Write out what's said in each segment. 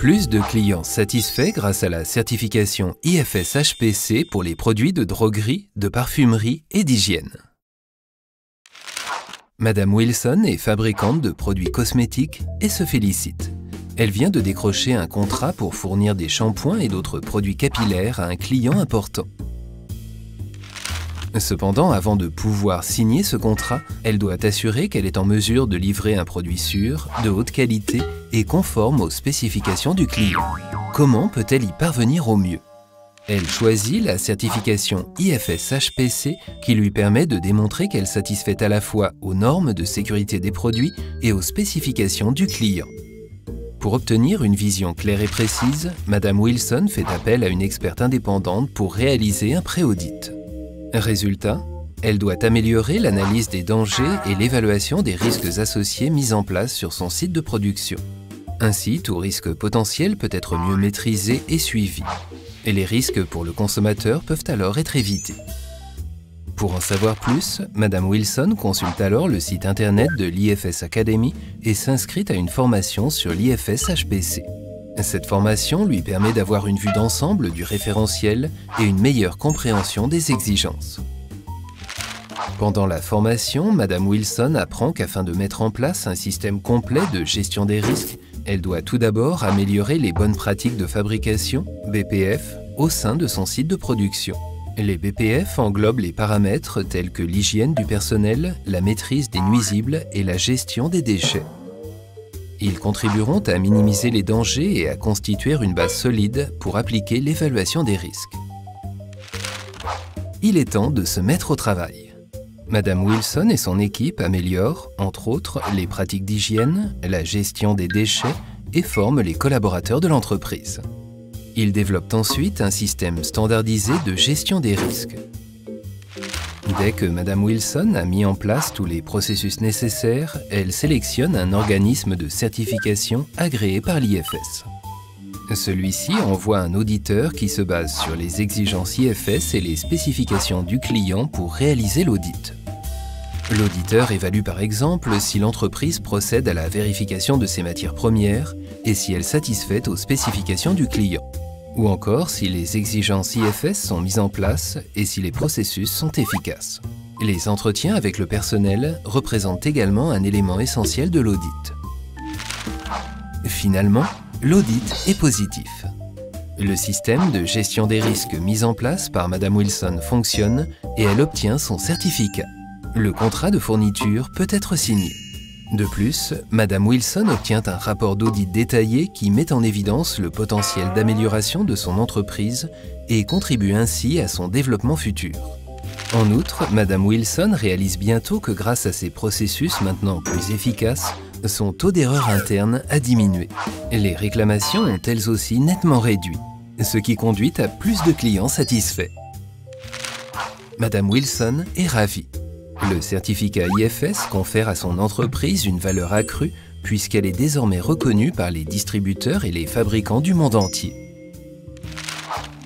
Plus de clients satisfaits grâce à la certification IFS HPC pour les produits de droguerie, de parfumerie et d'hygiène. Madame Wilson est fabricante de produits cosmétiques et se félicite. Elle vient de décrocher un contrat pour fournir des shampoings et d'autres produits capillaires à un client important. Cependant, avant de pouvoir signer ce contrat, elle doit assurer qu'elle est en mesure de livrer un produit sûr, de haute qualité et conforme aux spécifications du client. Comment peut-elle y parvenir au mieux? Elle choisit la certification IFS HPC qui lui permet de démontrer qu'elle satisfait à la fois aux normes de sécurité des produits et aux spécifications du client. Pour obtenir une vision claire et précise, Madame Wilson fait appel à une experte indépendante pour réaliser un pré-audit. Résultat, elle doit améliorer l'analyse des dangers et l'évaluation des risques associés mis en place sur son site de production. Ainsi, tout risque potentiel peut être mieux maîtrisé et suivi. Et les risques pour le consommateur peuvent alors être évités. Pour en savoir plus, Madame Wilson consulte alors le site internet de l'IFS Academy et s'inscrit à une formation sur l'IFS HPC. Cette formation lui permet d'avoir une vue d'ensemble du référentiel et une meilleure compréhension des exigences. Pendant la formation, Madame Wilson apprend qu'afin de mettre en place un système complet de gestion des risques, elle doit tout d'abord améliorer les bonnes pratiques de fabrication, BPF, au sein de son site de production. Les BPF englobent les paramètres tels que l'hygiène du personnel, la maîtrise des nuisibles et la gestion des déchets. Ils contribueront à minimiser les dangers et à constituer une base solide pour appliquer l'évaluation des risques. Il est temps de se mettre au travail. Madame Wilson et son équipe améliorent, entre autres, les pratiques d'hygiène, la gestion des déchets et forment les collaborateurs de l'entreprise. Ils développent ensuite un système standardisé de gestion des risques. Dès que Madame Wilson a mis en place tous les processus nécessaires, elle sélectionne un organisme de certification agréé par l'IFS. Celui-ci envoie un auditeur qui se base sur les exigences IFS et les spécifications du client pour réaliser l'audit. L'auditeur évalue par exemple si l'entreprise procède à la vérification de ses matières premières et si elle satisfait aux spécifications du client. Ou encore si les exigences IFS sont mises en place et si les processus sont efficaces. Les entretiens avec le personnel représentent également un élément essentiel de l'audit. Finalement, l'audit est positif. Le système de gestion des risques mis en place par Madame Wilson fonctionne et elle obtient son certificat. Le contrat de fourniture peut être signé. De plus, Madame Wilson obtient un rapport d'audit détaillé qui met en évidence le potentiel d'amélioration de son entreprise et contribue ainsi à son développement futur. En outre, Madame Wilson réalise bientôt que grâce à ces processus maintenant plus efficaces, son taux d'erreur interne a diminué. Les réclamations ont elles aussi nettement réduit, ce qui conduit à plus de clients satisfaits. Madame Wilson est ravie. Le certificat IFS confère à son entreprise une valeur accrue puisqu'elle est désormais reconnue par les distributeurs et les fabricants du monde entier.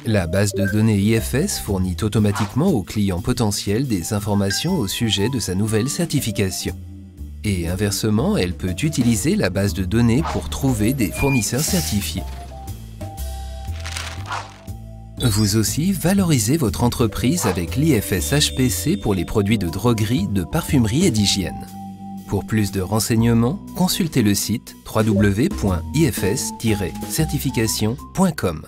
La base de données IFS fournit automatiquement aux clients potentiels des informations au sujet de sa nouvelle certification. Et inversement, elle peut utiliser la base de données pour trouver des fournisseurs certifiés. Vous aussi, valorisez votre entreprise avec l'IFS HPC pour les produits de droguerie, de parfumerie et d'hygiène. Pour plus de renseignements, consultez le site www.ifs-certification.com.